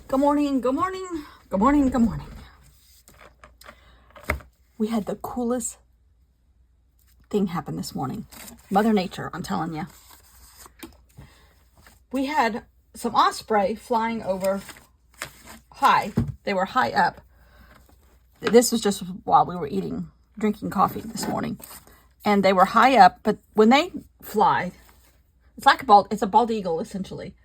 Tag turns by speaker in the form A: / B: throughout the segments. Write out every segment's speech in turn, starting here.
A: Good morning, good morning, good morning, good morning. We had the coolest thing happen this morning. Mother Nature, I'm telling you. We had some osprey flying over high. They were high up. This was just while we were drinking coffee this morning. And they were high up, but when they fly, it's like it's a bald eagle essentially.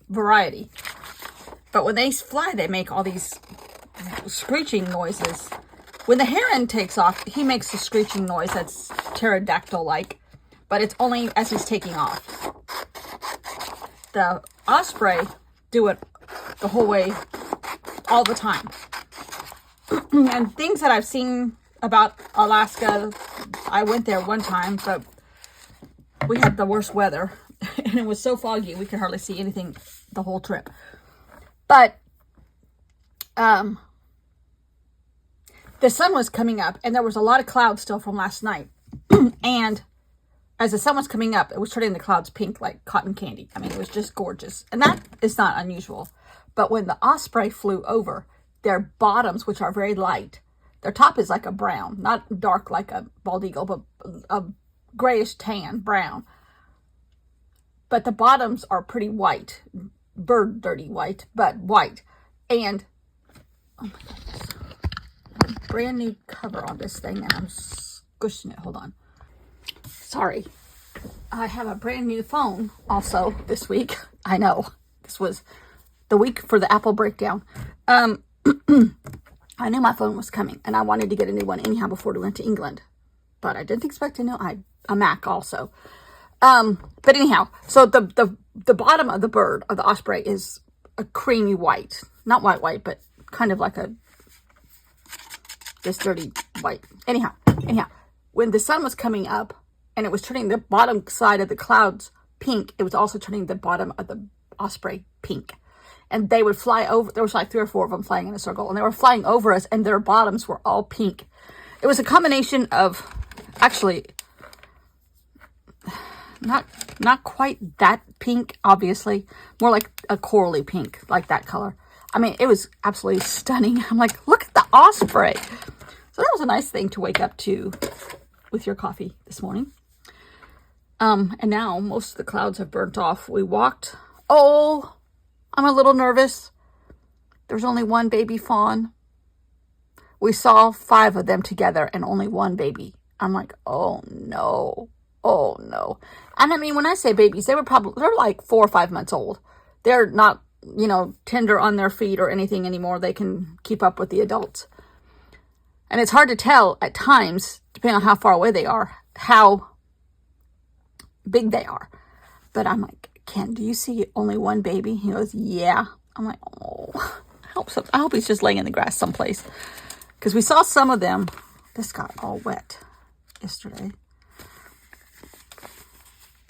A: Variety. But when they fly, they make all these screeching noises. When the heron takes off, he makes a screeching noise that's pterodactyl-like, but it's only as he's taking off. The osprey do it the whole way, all the time. And things that I've seen about Alaska, I went there one time, but we had the worst weather, and it was so foggy we could hardly see anything the whole trip. But the sun was coming up, and there was a lot of clouds still from last night. And as the sun was coming up, it was turning the clouds pink like cotton candy. I mean, it was just gorgeous. And that is not unusual. But when the osprey flew over, their bottoms, which are very light, their top is like a brown, not dark like a bald eagle, but a grayish tan brown. But the bottoms are pretty white, bird dirty white, but white. And oh my goodness, a brand new cover on this thing, and I'm squishing it. Hold on. Sorry. I have a brand new phone also this week. I know this was the week for the Apple breakdown. I knew my phone was coming, and I wanted to get a new one anyhow before we went to England. But I didn't expect to know a Mac also. But anyhow, so the bottom of the bird, of the osprey, is a creamy white. Not white, but kind of like this dirty white. Anyhow, when the sun was coming up and it was turning the bottom side of the clouds pink, it was also turning the bottom of the osprey pink. And they would fly over. There was like 3 or 4 of them flying in a circle, and they were flying over us, and their bottoms were all pink. It was a combination of, actually, not quite that pink, obviously. More like a corally pink, like that color. I mean, it was absolutely stunning. I'm like, look at the osprey. So that was a nice thing to wake up to with your coffee this morning. And now most of the clouds have burnt off. We walked. Oh, I'm a little nervous. There's only one baby fawn. We saw 5 of them together and only one baby. I'm like, oh no. Oh no. And I mean, when I say babies, they're like 4 or 5 months old. They're not, tender on their feet or anything anymore. They can keep up with the adults. And it's hard to tell at times, depending on how far away they are, how big they are. But I'm like, Ken, do you see only one baby? He goes, yeah. I'm like, oh, I hope he's just laying in the grass someplace. Because we saw some of them. This got all wet yesterday.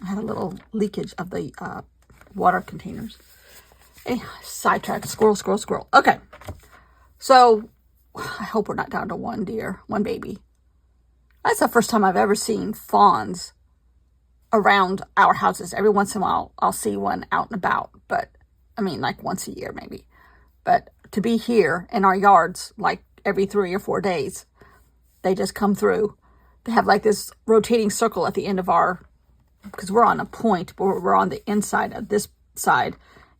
A: I had a little leakage of the water containers. Hey, sidetrack. Squirrel. Okay. So, I hope we're not down to one baby. That's the first time I've ever seen fawns around our houses. Every once in a while, I'll see one out and about. But, I mean, like once a year maybe. But to be here in our yards, like every 3 or 4 days, they just come through. They have like this rotating circle at the end of because we're on a point, but we're on the inside of this side,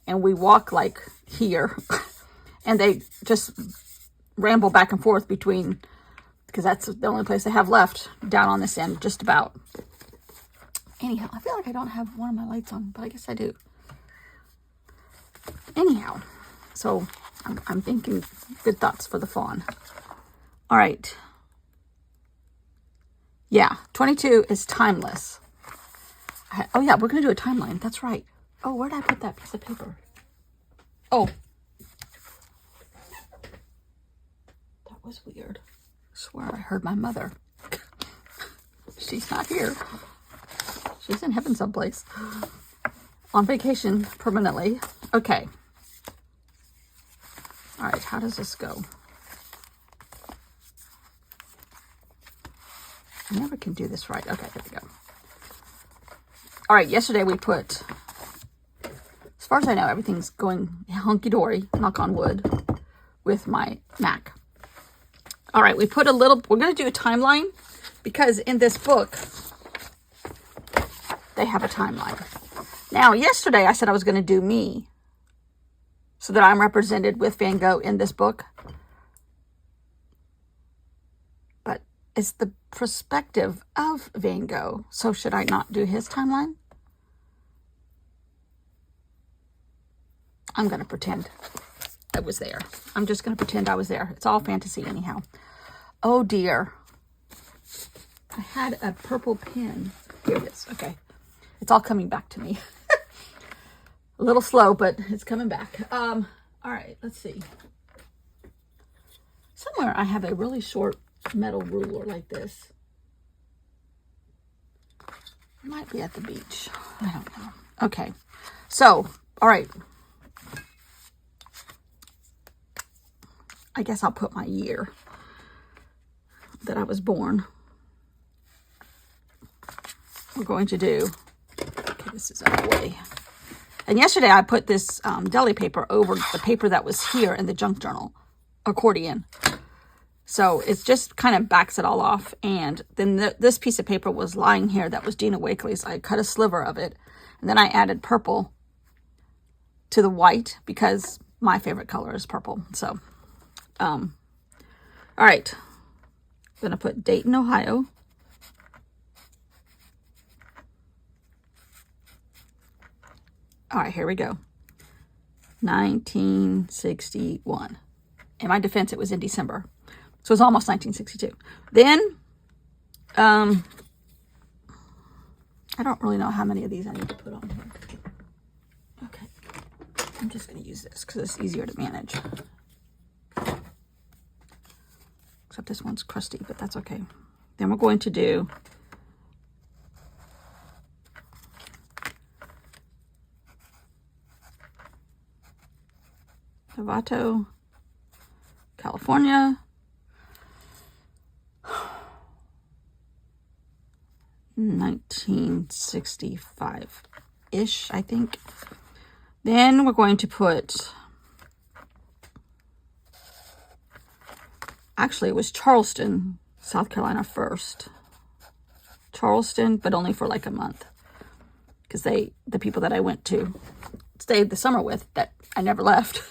A: and we walk like here, and they just ramble back and forth between, because that's the only place they have left down on this end, just about. Anyhow, I feel like I don't have one of my lights on, but I guess I do. Anyhow, so I'm thinking good thoughts for the fawn. All right. Yeah, 22 is timeless. Oh, yeah, we're going to do a timeline. That's right. Oh, where did I put that piece of paper? Oh. That was weird. I swear I heard my mother. She's not here. She's in heaven someplace. On vacation permanently. Okay. All right, how does this go? I never can do this right. Okay, there we go. All right, yesterday we put far as I know, everything's going hunky-dory, knock on wood, with my Mac. All right, we're going to do a timeline because in this book, they have a timeline. Now, yesterday I said I was going to do me so that I'm represented with Van Gogh in this book. But it's the perspective of Van Gogh. So should I not do his timeline? I'm going to pretend I was there. I'm just going to pretend I was there. It's all fantasy anyhow. Oh dear. I had a purple pen. Here it is. Okay. It's all coming back to me. A little slow, but it's coming back. All right, let's see. Somewhere I have a really short metal ruler like this. It might be at the beach. I don't know. Okay. So, all right. I guess I'll put my year that I was born. We're going to do, okay, this is out of the way. And yesterday I put this deli paper over the paper that was here in the junk journal, accordion. So it just kind of backs it all off. And then this piece of paper was lying here that was Dina Wakley's. I cut a sliver of it. And then I added purple to the white because my favorite color is purple. So, all right. I'm going to put Dayton, Ohio. All right, here we go. 1961. In my defense, it was in December. So it was almost 1962. Then, I don't really know how many of these I need to put on here. Okay. I'm just going to use this because it's easier to manage. Except this one's crusty, but that's okay. Then we're going to do Novato, California. 1965-ish, I think. Then we're going to put, actually it was Charleston, South Carolina first. Charleston, but only for like a month. Because the people that I went to, stayed the summer with, that I never left,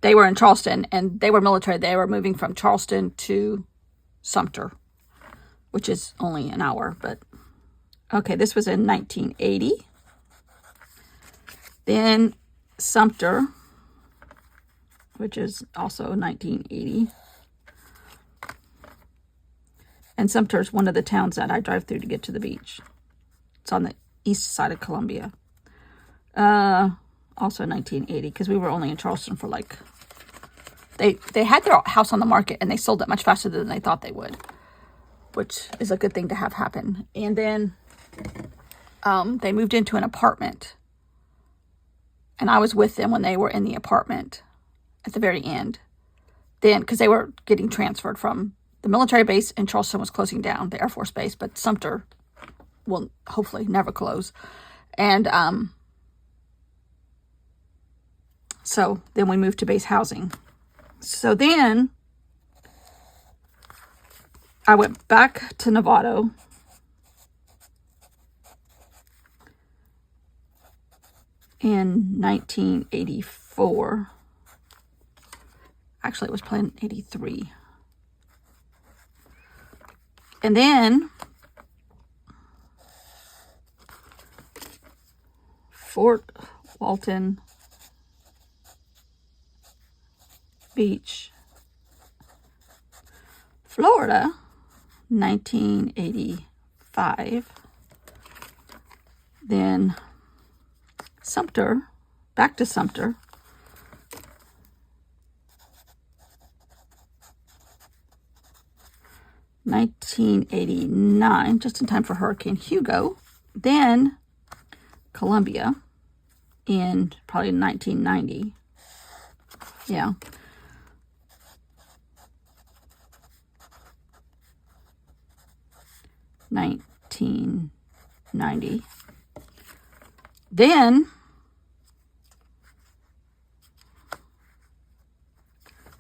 A: they were in Charleston and they were military. They were moving from Charleston to Sumter, which is only an hour, but okay, this was in 1980. Then Sumter, which is also 1980. And Sumter is one of the towns that I drive through to get to the beach. It's on the east side of Columbia. Also 1980, because we were only in Charleston for like, they had their house on the market and they sold it much faster than they thought they would, which is a good thing to have happen. And then they moved into an apartment. And I was with them when they were in the apartment at the very end. Then, because they were getting transferred from the military base in Charleston was closing down, the Air Force Base, but Sumter will hopefully never close. And so then we moved to base housing. So then I went back to Novato. In 1984. Actually, it was planned 83. And then Fort Walton Beach, Florida, 1985. Then Sumter, back to Sumter. (1989), just in time for Hurricane Hugo. Then Columbia in probably 1990. Yeah. (1990). Then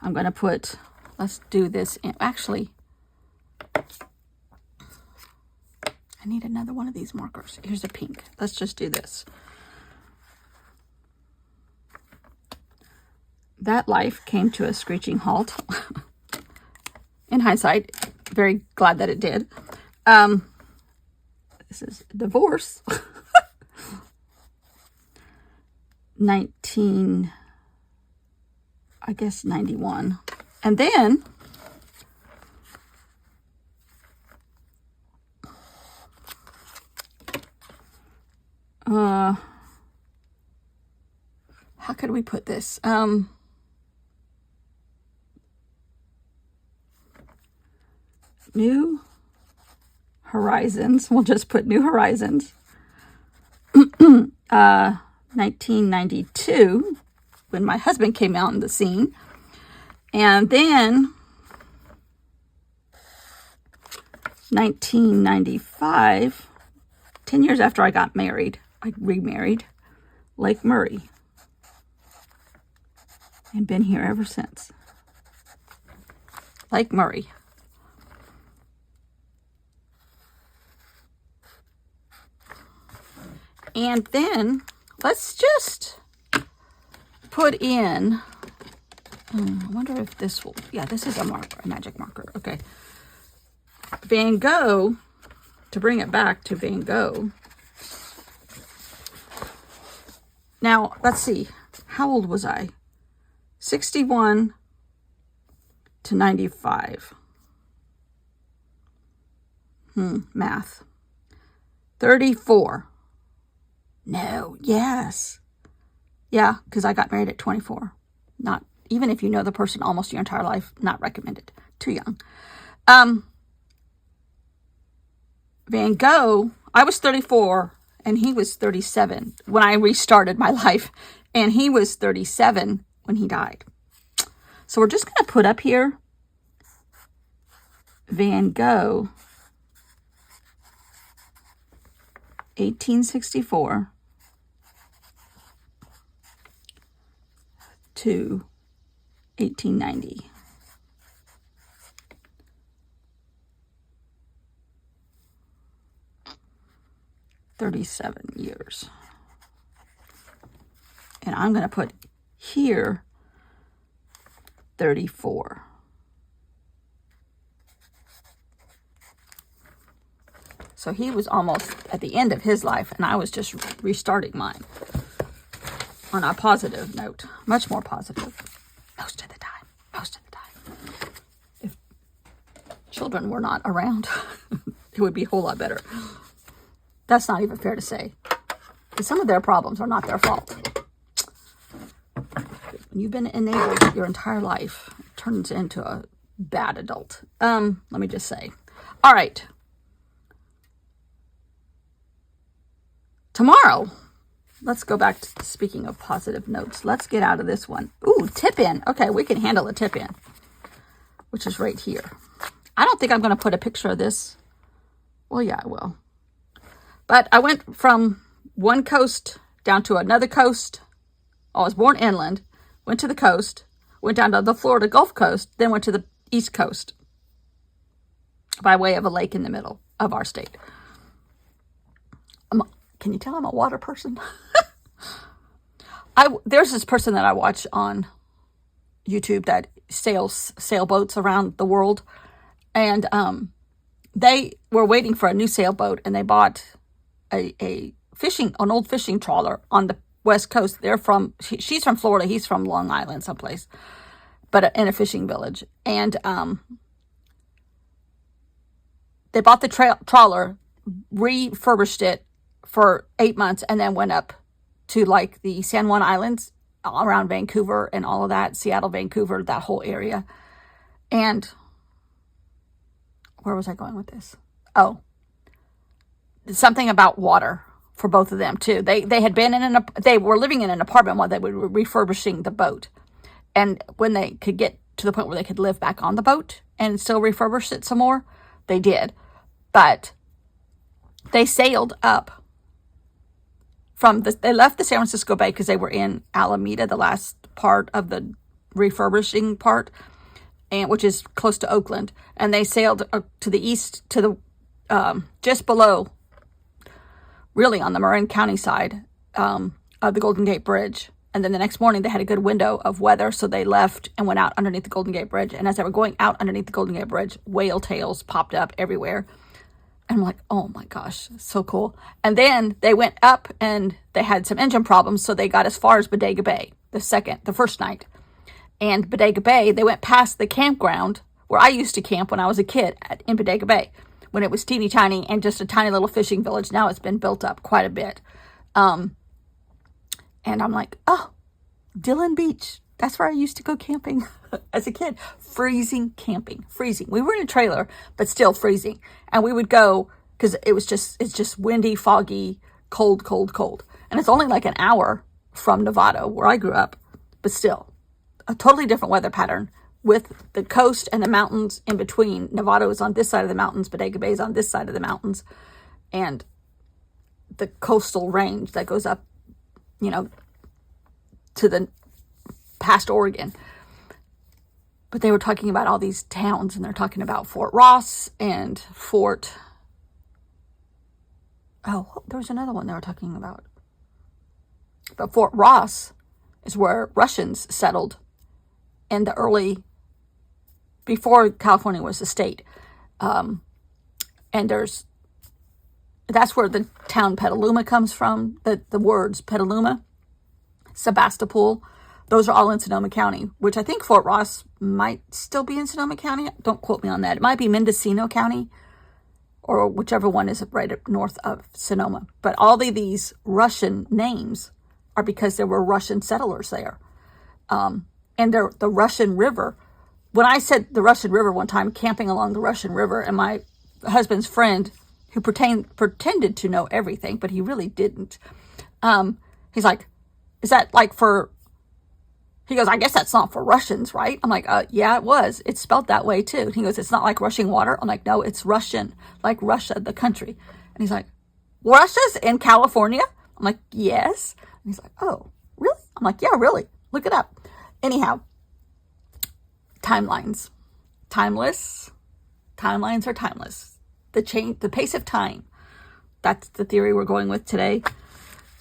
A: I'm going to put, let's do this. Actually, I need another one of these markers. Here's a pink. Let's just do this. That life came to a screeching halt. In hindsight, very glad that it did. This is divorce. 91. And then how could we put this? New Horizons. We'll just put New Horizons. 1992, when my husband came out in the scene. And then 1995, 10 years after I got married, I remarried, Lake Murray. And been here ever since. Lake Murray. And then let's just put in, I wonder if this will, yeah, this is a marker, a magic marker. Okay. Van Gogh, to bring it back to Van Gogh. Now, let's see. How old was I? 61 to 95. Math. 34. No, yes. Yeah, because I got married at 24. Not, even if you know the person almost your entire life, not recommended. Too young. Van Gogh, I was 34 and he was 37 when I restarted my life. And he was 37 when he died. So we're just going to put up here Van Gogh, 1864 to 1890. $37 years. And I'm going to put here 34. So he was almost at the end of his life, and I was just restarting mine on a positive note, much more positive. Most of the time. If children were not around, it would be a whole lot better. That's not even fair to say, because some of their problems are not their fault. When you've been enabled your entire life, it turns into a bad adult. Let me just say. All right. Tomorrow, let's go back to speaking of positive notes. Let's get out of this one. Ooh, tip-in. Okay, we can handle a tip-in, which is right here. I don't think I'm going to put a picture of this. Well, yeah, I will. But I went from one coast down to another coast. I was born inland, went to the coast, went down to the Florida Gulf Coast, then went to the East Coast by way of a lake in the middle of our state. Can you tell I'm a water person? There's this person that I watch on YouTube that sails sailboats around the world. And they were waiting for a new sailboat, and they bought an old fishing trawler on the West Coast. She's from Florida, he's from Long Island someplace, but in a fishing village. And they bought the trawler, refurbished it for 8 months, and then went up to like the San Juan Islands around Vancouver and all of that, Seattle, Vancouver, that whole area. And where was I going with this? Oh, something about water for both of them too. They had been they were living in an apartment while they were refurbishing the boat. And when they could get to the point where they could live back on the boat and still refurbish it some more, they did. But they sailed up they left the San Francisco Bay because they were in Alameda, the last part of the refurbishing part, and which is close to Oakland. And they sailed to the east, to the just below, really on the Marin County side of the Golden Gate Bridge. And then the next morning they had a good window of weather, so they left and went out underneath the Golden Gate Bridge. And as they were going out underneath the Golden Gate Bridge, whale tails popped up everywhere. And I'm like, oh my gosh, so cool. And then they went up and they had some engine problems, so they got as far as Bodega Bay the first night. And Bodega Bay, they went past the campground where I used to camp when I was a kid in Bodega Bay, when it was teeny tiny and just a tiny little fishing village. Now it's been built up quite a bit. And I'm like, oh, Dillon Beach. That's where I used to go camping as a kid. Freezing camping. Freezing. We were in a trailer, but still freezing. And we would go because it's just windy, foggy, cold, cold, cold. And it's only like an hour from Novato, where I grew up, but still a totally different weather pattern with the coast and the mountains in between. Novato is on this side of the mountains, Bodega Bay is on this side of the mountains, and the coastal range that goes up, to the past Oregon. But they were talking about all these towns, and they're talking about Fort Ross and there was another one they were talking about. But Fort Ross is where Russians settled in the before California was a state. And that's where the town Petaluma comes from. The words Petaluma, Sebastopol, those are all in Sonoma County, which I think Fort Ross might still be in Sonoma County. Don't quote me on that. It might be Mendocino County, or whichever one is right up north of Sonoma. But all these Russian names are because there were Russian settlers there. And the Russian River. When I said the Russian River one time, camping along the Russian River, and my husband's friend, who pretended to know everything, but he really didn't, he's like, is that like for... He goes, I guess that's not for Russians, right? I'm like, yeah, it was. It's spelled that way, too. He goes, it's not like rushing water. I'm like, no, it's Russian, like Russia, the country. And he's like, Russia's in California? I'm like, yes. And he's like, oh, really? I'm like, yeah, really. Look it up. Anyhow, timelines. Timeless. Timelines are timeless. The pace of time. That's the theory we're going with today.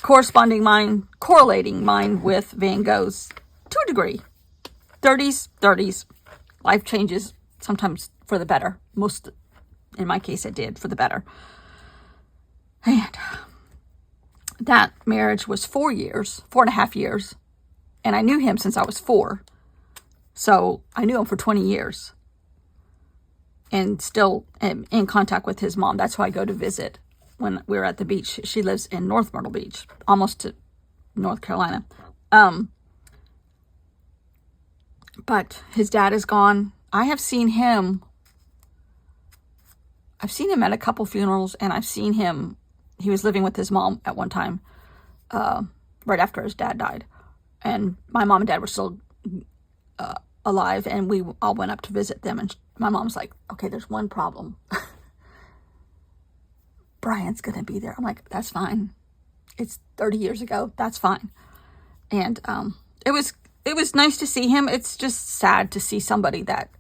A: Correlating mine with Van Gogh's to a degree. 30s. Life changes sometimes for the better. Most, in my case, it did for the better. And that marriage was 4.5 years. And I knew him since I was 4. So I knew him for 20 years. And still am in contact with his mom. That's who I go to visit when we're at the beach. She lives in North Myrtle Beach, almost to North Carolina. But his dad is gone. I've seen him at a couple funerals, and I've seen him, he was living with his mom at one time, right after his dad died. And my mom and dad were still alive, and we all went up to visit them, and my mom's like, okay, there's one problem. Brian's going to be there. I'm like, that's fine. It's 30 years ago. That's fine. And it was nice to see him. It's just sad to see somebody that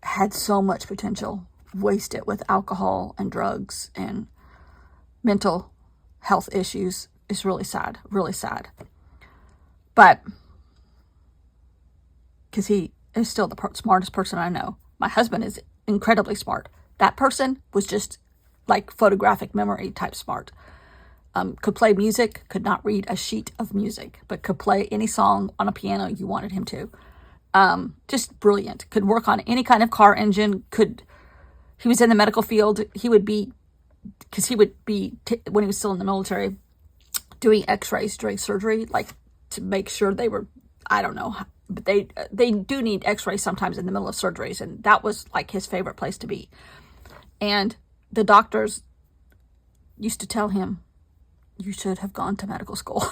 A: had so much potential waste it with alcohol and drugs and mental health issues. It's really sad, really sad. But because he is still the smartest person I know. My husband is incredibly smart. That person was just like photographic memory type smart. Could play music, could not read a sheet of music, but could play any song on a piano you wanted him to. Just brilliant. Could work on any kind of car engine. He was in the medical field. He would be when he was still in the military, doing x-rays during surgery, like to make sure they were, I don't know, but they do need x-rays sometimes in the middle of surgeries, and that was like his favorite place to be. And the doctors used to tell him, you should have gone to medical school.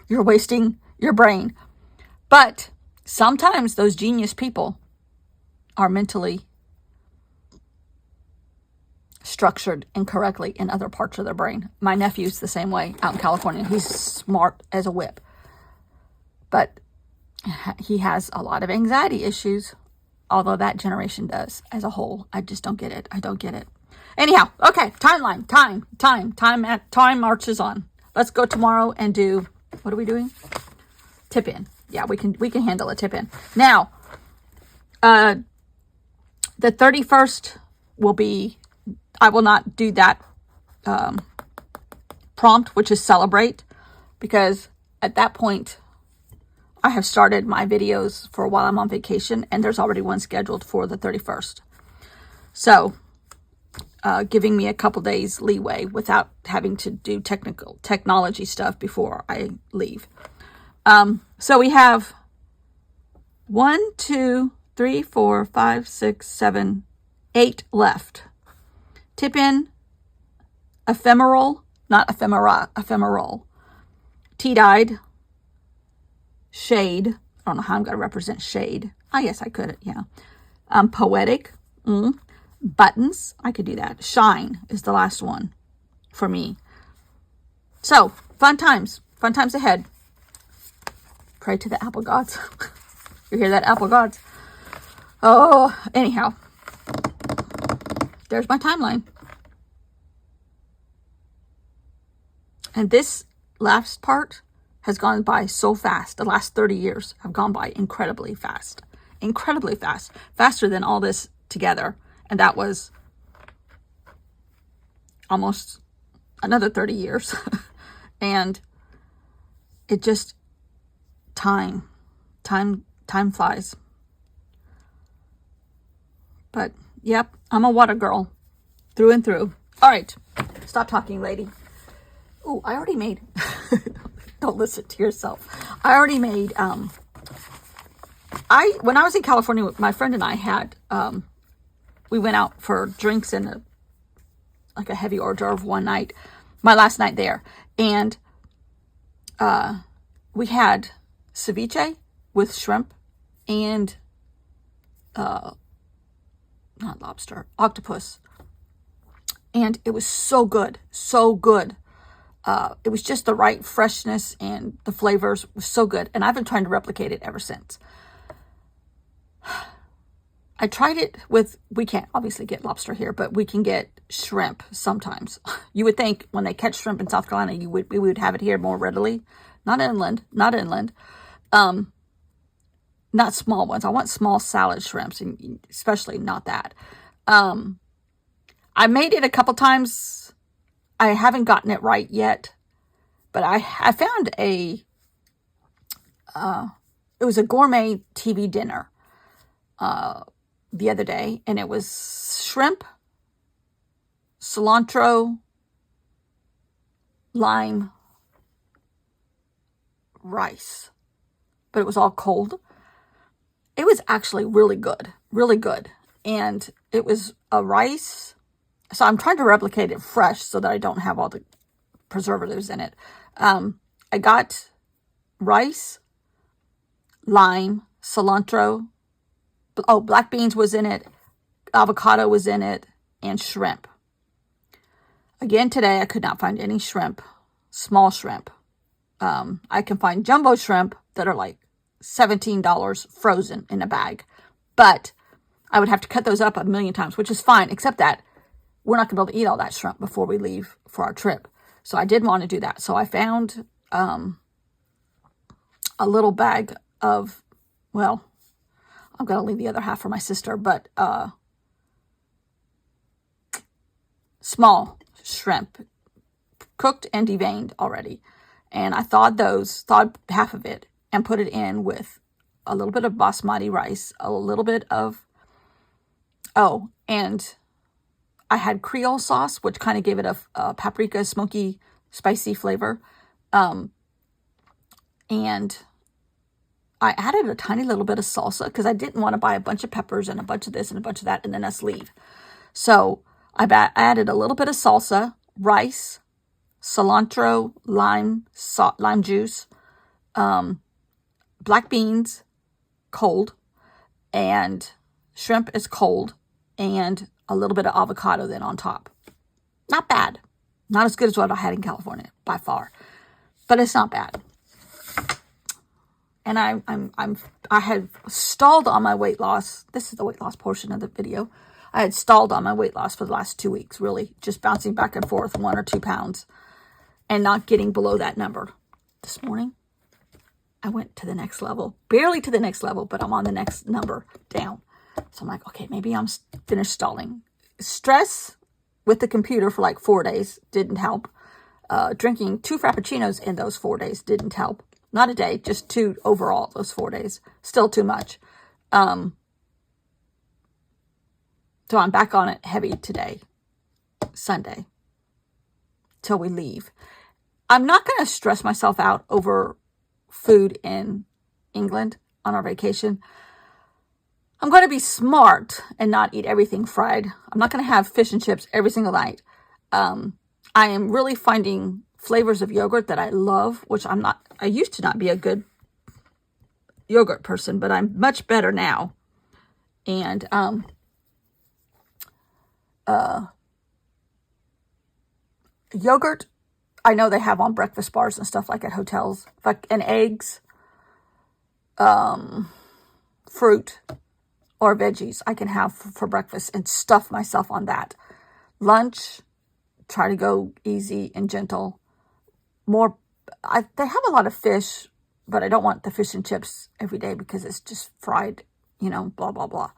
A: You're wasting your brain. But sometimes those genius people are mentally structured incorrectly in other parts of their brain. My nephew's the same way out in California. He's smart as a whip. But He has a lot of anxiety issues, although that generation does as a whole. I just don't get it. I don't get it. Anyhow, okay, timeline, time marches on. Let's go tomorrow and do, what are we doing? Tip in. Yeah, we can handle a tip in. Now, the 31st will be, I will not do that prompt, which is celebrate, because at that point, I have started my videos for while I'm on vacation, and there's already one scheduled for the 31st. So, giving me a couple days leeway without having to do technology stuff before I leave. So we have 1, 2, 3, 4, 5, 6, 7, 8 left. Tip in, ephemeral, not ephemera, ephemeral. Tea-dyed, shade. I don't know how I'm going to represent shade. I guess I could, yeah. Poetic, buttons. I could do that. Shine is the last one for me. So, fun times ahead. Pray to the apple gods. You hear that, apple gods? Oh, anyhow. There's my timeline. And this last part has gone by so fast. The last 30 years have gone by incredibly fast. Incredibly fast. Faster than all this together. And that was almost another 30 years. And it just, time flies. But, yep, I'm a water girl. Through and through. All right. Stop talking, lady. Oh, I already made... Don't listen to yourself. I already made... when I was in California, my friend and I had... we went out for drinks and a heavy hors d'oeuvre one night. My last night there. And we had ceviche with shrimp and... not lobster, octopus. And it was so good, so good. It was just the right freshness, and the flavors was so good. And I've been trying to replicate it ever since. I tried it with, we can't obviously get lobster here, but we can get shrimp sometimes. You would think when they catch shrimp in South Carolina, we would have it here more readily. Not inland. Not small ones. I want small salad shrimps, and especially not that. I made it a couple times. I haven't gotten it right yet, but I found it was a gourmet TV dinner the other day, and it was shrimp, cilantro, lime, rice, but it was all cold. It was actually really good, and it was a rice. So I'm trying to replicate it fresh so that I don't have all the preservatives in it. I got rice, lime, cilantro. Oh, black beans was in it. Avocado was in it. And shrimp. Again, today I could not find any shrimp. Small shrimp. I can find jumbo shrimp that are like $17 frozen in a bag. But I would have to cut those up a million times, which is fine, except that we're not going to be able to eat all that shrimp before we leave for our trip. So I did want to do that. So I found a little bag of, well, I'm going to leave the other half for my sister, but small shrimp, cooked and deveined already. And I thawed half of it and put it in with a little bit of basmati rice, a little bit of, and I had Creole sauce, which kind of gave it a paprika, smoky, spicy flavor. And I added a tiny little bit of salsa because I didn't want to buy a bunch of peppers and a bunch of this and a bunch of that and then us leave. So I added a little bit of salsa, rice, cilantro, lime juice, black beans, cold, and shrimp is cold, and a little bit of avocado then on top. Not bad. Not as good as what I had in California, by far. But it's not bad. And I had stalled on my weight loss. This is the weight loss portion of the video. I had stalled on my weight loss for the last 2 weeks, really, just bouncing back and forth 1 or 2 pounds and not getting below that number. This morning, I went to the next level, barely to the next level, but I'm on the next number down. So I'm like, okay, maybe I'm finished stalling. Stress with the computer for like 4 days didn't help. Drinking 2 Frappuccinos in those 4 days didn't help. Not a day, just 2 overall those 4 days. Still too much. So I'm back on it heavy today, Sunday, till we leave. I'm not going to stress myself out over food in England on our vacation. I'm going to be smart and not eat everything fried. I'm not going to have fish and chips every single night. I am really finding flavors of yogurt that I love, which I used to not be a good yogurt person, but I'm much better now. And, yogurt, I know they have on breakfast bars and stuff like at hotels, and eggs, fruit, or veggies I can have for breakfast and stuff myself on that. Lunch, try to go easy and gentle. They have a lot of fish, but I don't want the fish and chips every day because it's just fried, blah, blah, blah.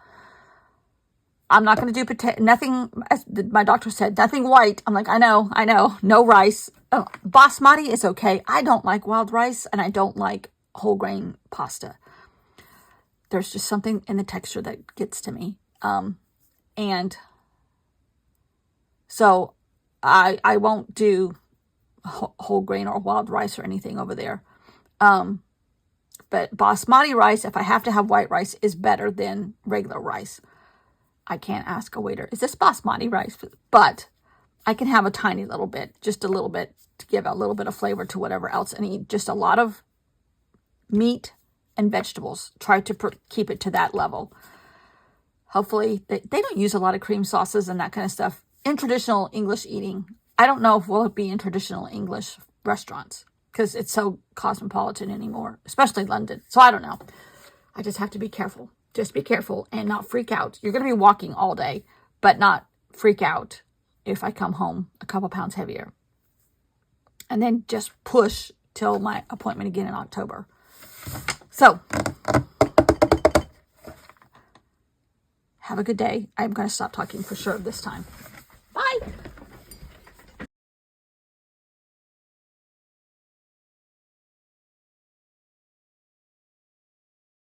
A: I'm not going to do nothing, as my doctor said, nothing white. I'm like, I know, no rice. Basmati is okay. I don't like wild rice, and I don't like whole grain pasta. There's just something in the texture that gets to me. And so I won't do whole grain or wild rice or anything over there. But basmati rice, if I have to have white rice, is better than regular rice. I can't ask a waiter, is this basmati rice? But I can have a tiny little bit, just a little bit, to give a little bit of flavor to whatever else, and eat just a lot of meat and vegetables. Try to keep it to that level. Hopefully, they don't use a lot of cream sauces and that kind of stuff. In traditional English eating, I don't know if we'll be in traditional English restaurants because it's so cosmopolitan anymore, especially London. So I don't know. I just have to be careful. Just be careful and not freak out. You're going to be walking all day, but not freak out if I come home a couple pounds heavier. And then just push till my appointment again in October. So, have a good day. I'm going to stop talking for sure this time. Bye.